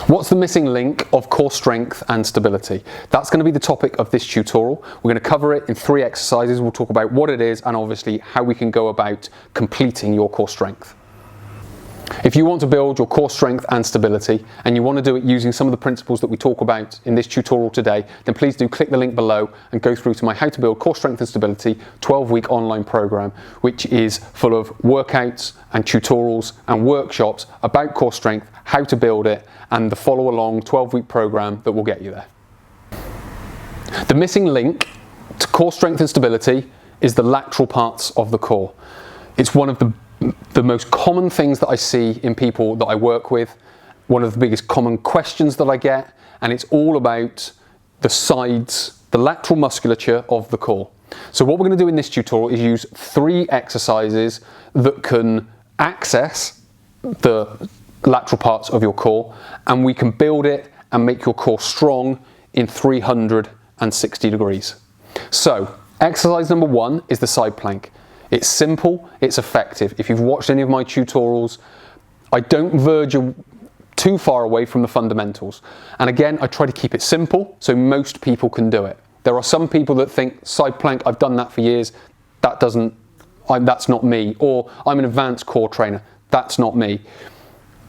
What's the missing link of core strength and stability? That's going to be the topic of this tutorial. We're going to cover it in 3 exercises. We'll talk about what it is and obviously how we can go about completing your core strength. If you want to build your core strength and stability and you want to do it using some of the principles that we talk about in this tutorial today, then please do click the link below and go through to my How to Build Core Strength and Stability 12-week online program, which is full of workouts and tutorials and workshops about core strength, how to build it, and the follow along 12-week program that will get you there. The missing link to core strength and stability is the lateral parts of the core. It's one of the most common things that I see in people that I work with, one of the biggest common questions that I get, and it's all about the sides, the lateral musculature of the core. So what we're going to do in this tutorial is use 3 exercises that can access the lateral parts of your core, and we can build it and make your core strong in 360 degrees. So exercise number 1 is the side plank. It's simple, it's effective. If you've watched any of my tutorials, I don't verge too far away from the fundamentals. And again, I try to keep it simple so most people can do it. There are some people that think side plank, I've done that for years, that's not me. Or I'm an advanced core trainer, that's not me.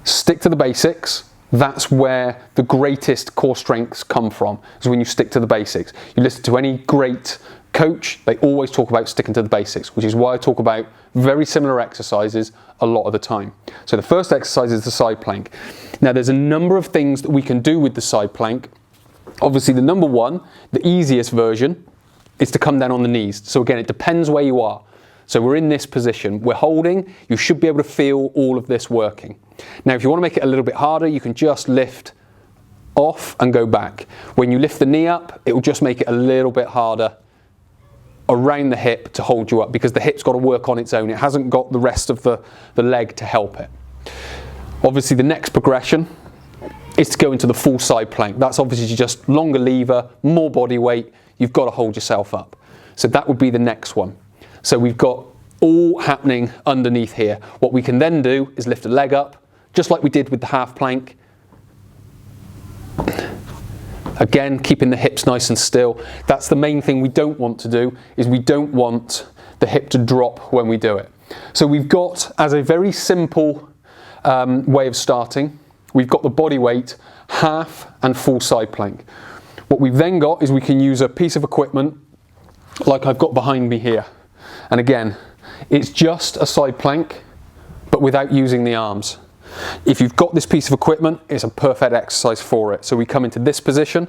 Stick to the basics. That's where the greatest core strengths come from, is when you stick to the basics. You listen to any great coach, they always talk about sticking to the basics, which is why I talk about very similar exercises a lot of the time. So the first exercise is the side plank. Now there's a number of things that we can do with the side plank. Obviously the number 1, the easiest version, is to come down on the knees. So again, it depends where you are. So we're in this position, we're holding, you should be able to feel all of this working. Now if you want to make it a little bit harder, you can just lift off and go back. When you lift the knee up, it will just make it a little bit harder around the hip to hold you up, because the hip's got to work on its own. It hasn't got the rest of the leg to help it. Obviously the next progression is to go into the full side plank. That's obviously just longer lever, more body weight, you've got to hold yourself up. So that would be the next one. So we've got all happening underneath here. What we can then do is lift a leg up, just like we did with the half plank. Again, keeping the hips nice and still. That's the main thing we don't want to do, is we don't want the hip to drop when we do it. So we've got, as a very simple way of starting, we've got the body weight, half and full side plank. What we've then got is we can use a piece of equipment like I've got behind me here. And again, it's just a side plank, but without using the arms. If you've got this piece of equipment, it's a perfect exercise for it. So we come into this position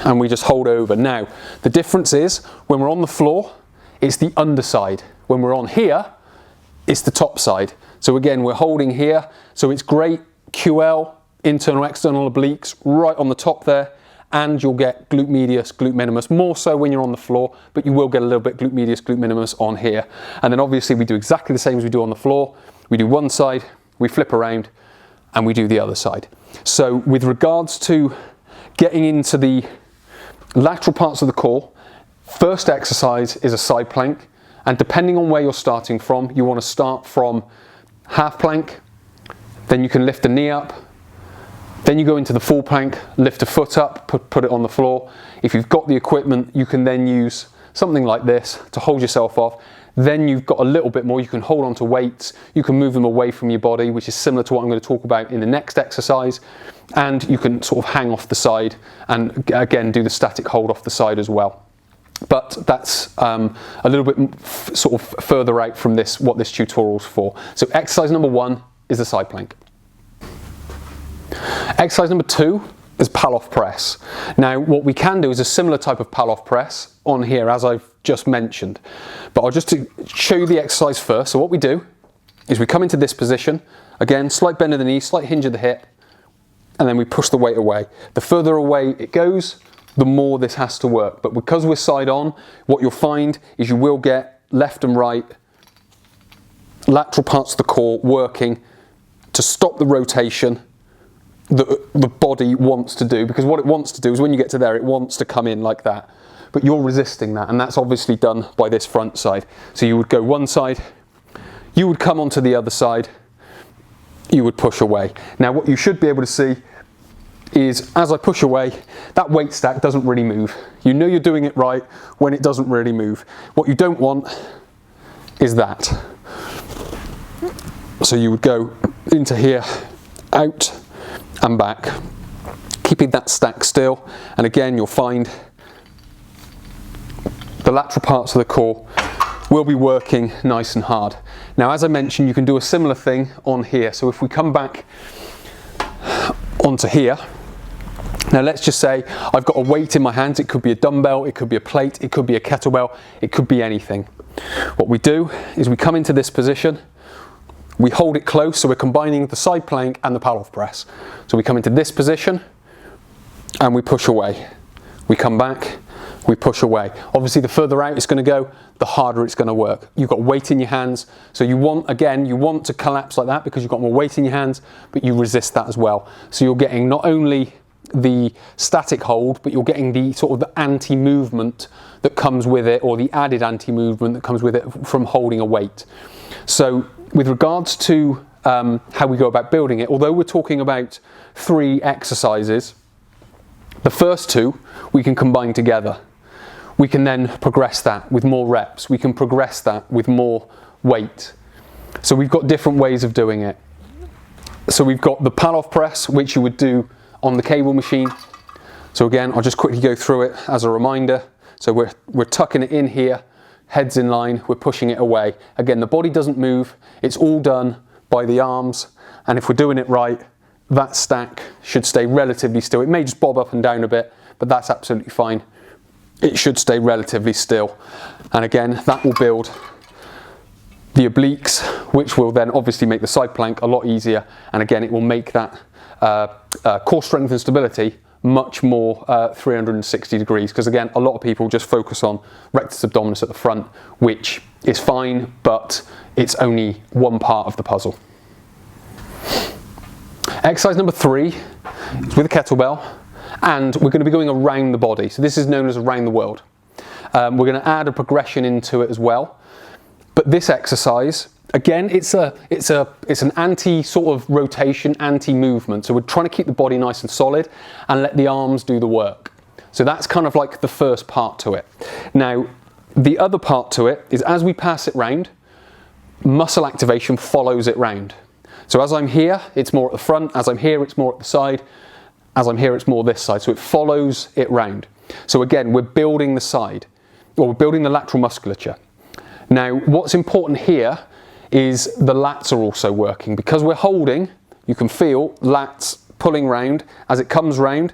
and we just hold over. Now, the difference is when we're on the floor, it's the underside. When we're on here, it's the top side. So again, we're holding here. So it's great QL, internal, external obliques, right on the top there. And you'll get glute medius, glute minimus, more so when you're on the floor, but you will get a little bit glute medius, glute minimus on here. And then obviously we do exactly the same as we do on the floor. We do one side, we flip around, and we do the other side. So with regards to getting into the lateral parts of the core, first exercise is a side plank. And depending on where you're starting from, you want to start from half plank, then you can lift the knee up, then you go into the full plank, lift a foot up, put it on the floor. If you've got the equipment, you can then use something like this to hold yourself off. Then you've got a little bit more, you can hold on to weights, you can move them away from your body, which is similar to what I'm going to talk about in the next exercise. And you can sort of hang off the side and again do the static hold off the side as well. But that's a little bit sort of further out from this, what this tutorial's for. So exercise number 1 is the side plank. Exercise number 2 is pull-off press. Now what we can do is a similar type of pull-off press on here as I've just mentioned. But I'll just show you the exercise first. So what we do is we come into this position, again slight bend of the knee, slight hinge of the hip, and then we push the weight away. The further away it goes, the more this has to work. But because we're side on, what you'll find is you will get left and right lateral parts of the core working to stop the rotation that the body wants to do, because what it wants to do is when you get to there, it wants to come in like that, but you're resisting that, and that's obviously done by this front side. So you would go one side, you would come onto the other side, you would push away. Now what you should be able to see is as I push away, that weight stack doesn't really move. You know you're doing it right when it doesn't really move. What you don't want is that. So you would go into here, out and back, keeping that stack still, and again you'll find the lateral parts of the core will be working nice and hard. Now as I mentioned, you can do a similar thing on here. So if we come back onto here, now let's just say I've got a weight in my hands. It could be a dumbbell, it could be a plate, it could be a kettlebell, it could be anything. What we do is we come into this position, we hold it close, so we're combining the side plank and the pull-off press. So we come into this position and we push away. We come back, we push away. Obviously the further out it's going to go, the harder it's going to work. You've got weight in your hands, so you want to collapse like that because you've got more weight in your hands, but you resist that as well. So you're getting not only the static hold, but you're getting the sort of the anti-movement that comes with it, or the added anti-movement that comes with it from holding a weight. So with regards to how we go about building it, although we're talking about 3 exercises, the first 2 we can combine together. We can then progress that with more reps. We can progress that with more weight. So we've got different ways of doing it. So we've got the pull-off press, which you would do on the cable machine. So again, I'll just quickly go through it as a reminder. So we're tucking it in here, heads in line, we're pushing it away. Again, the body doesn't move, it's all done by the arms, and if we're doing it right, that stack should stay relatively still. It may just bob up and down a bit, but that's absolutely fine. It should stay relatively still. And again, that will build the obliques, which will then obviously make the side plank a lot easier. And again, it will make that core strength and stability much more 360 degrees. Because again, a lot of people just focus on rectus abdominis at the front, which is fine, but it's only one part of the puzzle. Exercise number 3 is with a kettlebell, and we're going to be going around the body. So this is known as around the world. We're going to add a progression into it as well. But this exercise, again, it's an anti sort of rotation, anti-movement. So we're trying to keep the body nice and solid and let the arms do the work. So that's kind of like the first part to it. Now, the other part to it is as we pass it round, muscle activation follows it round. So as I'm here, it's more at the front. As I'm here, it's more at the side. As I'm here, it's more this side. So it follows it round. So again, we're building the side, or we're building the lateral musculature. Now, what's important here is the lats are also working. Because we're holding, you can feel lats pulling round. As it comes round,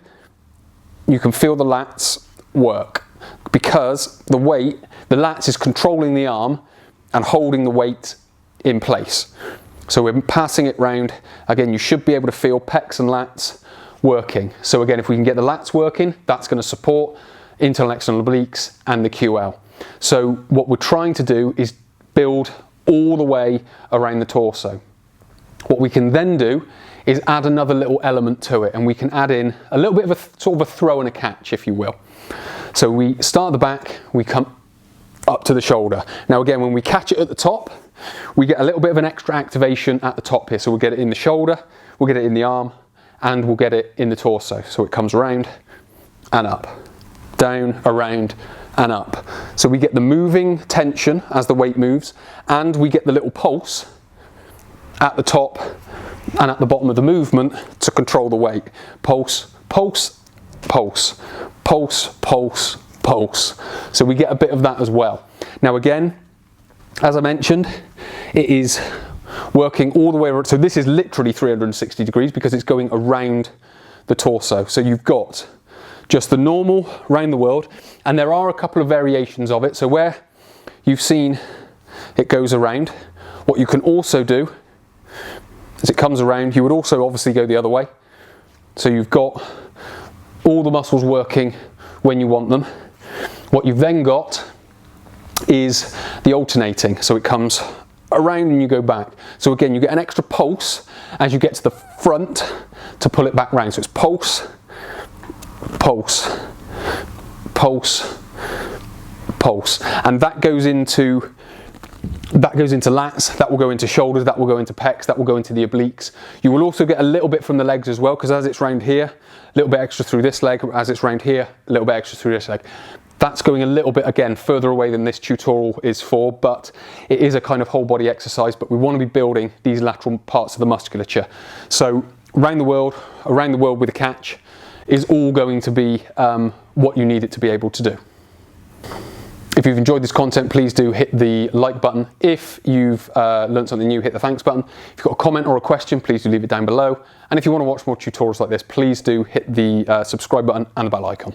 you can feel the lats work. Because the weight, the lats is controlling the arm and holding the weight in place. So we're passing it round. Again, you should be able to feel pecs and lats working. So again, if we can get the lats working, that's going to support internal and external obliques and the QL. So what we're trying to do is build all the way around the torso. What we can then do is add another little element to it, and we can add in a little bit of a sort of a throw and a catch, if you will. So we start at the back, we come up to the shoulder. Now again, when we catch it at the top, we get a little bit of an extra activation at the top here. So we'll get it in the shoulder, we'll get it in the arm, and we'll get it in the torso. So it comes around and up, down, around, and up. So we get the moving tension as the weight moves, and we get the little pulse at the top and at the bottom of the movement to control the weight. Pulse, pulse, pulse, pulse, pulse, pulse. So we get a bit of that as well. Now again, as I mentioned, it is working all the way around. So this is literally 360 degrees because it's going around the torso. So you've got just the normal round the world, and there are a couple of variations of it. So where you've seen it goes around, what you can also do as it comes around, you would also obviously go the other way. So you've got all the muscles working when you want them. What you've then got is the alternating. So it comes around and you go back. So again, you get an extra pulse as you get to the front to pull it back round. So it's pulse, pulse, pulse, pulse. And that goes into That goes into lats, that will go into shoulders, that will go into pecs, that will go into the obliques. You will also get a little bit from the legs as well, because as it's round here, a little bit extra through this leg, as it's round here, a little bit extra through this leg. That's going a little bit, again, further away than this tutorial is for, but it is a kind of whole body exercise, but we want to be building these lateral parts of the musculature. So around the world with a catch is all going to be what you need it to be able to do. If you've enjoyed this content, please do hit the like button. If you've learned something new, hit the thanks button. If you've got a comment or a question, please do leave it down below. And if you want to watch more tutorials like this, please do hit the subscribe button and the bell icon.